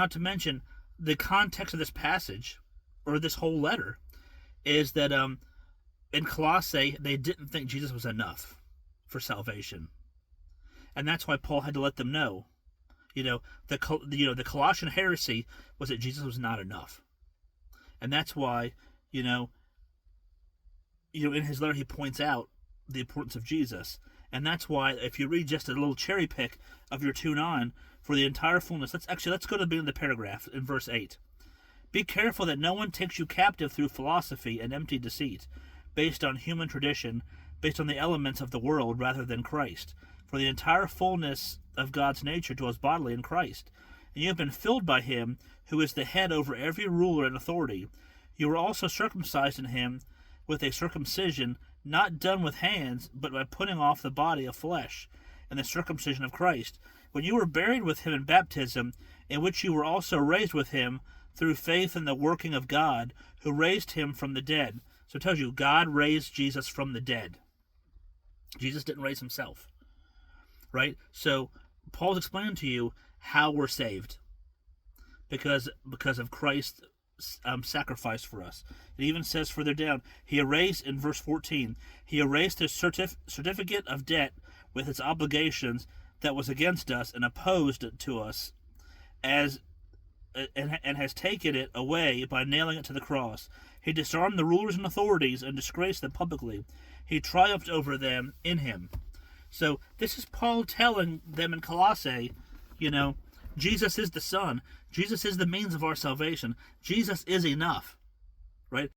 Not to mention, the context of this passage, or this whole letter, is that in Colossae, they didn't think Jesus was enough for salvation. And that's why Paul had to let them know. The Colossian heresy was that Jesus was not enough. And that's why, in his letter he points out the importance of Jesus. And that's why, if you read just a little cherry pick of your 2:9 for the entire fullness, let's go to the beginning of the paragraph in verse 8. Be careful that no one takes you captive through philosophy and empty deceit, based on human tradition, based on the elements of the world rather than Christ. For the entire fullness of God's nature dwells bodily in Christ. And you have been filled by him, who is the head over every ruler and authority. You were also circumcised in him with a circumcision not done with hands, but by putting off the body of flesh, and the circumcision of Christ, when you were buried with him in baptism, in which you were also raised with him through faith in the working of God, who raised him from the dead. So it tells you, God raised Jesus from the dead. Jesus didn't raise himself. Right? So Paul's explaining to you how we're saved. Because of Christ's sacrifice for us. It even says further down, he erased, in verse 14, he erased his certificate of debt with its obligations that was against us and opposed it to us, and has taken it away by nailing it to the cross. He disarmed the rulers and authorities and disgraced them publicly. He triumphed over them in him. So this is Paul telling them in Colossae, Jesus is the Son. Jesus is the means of our salvation. Jesus is enough.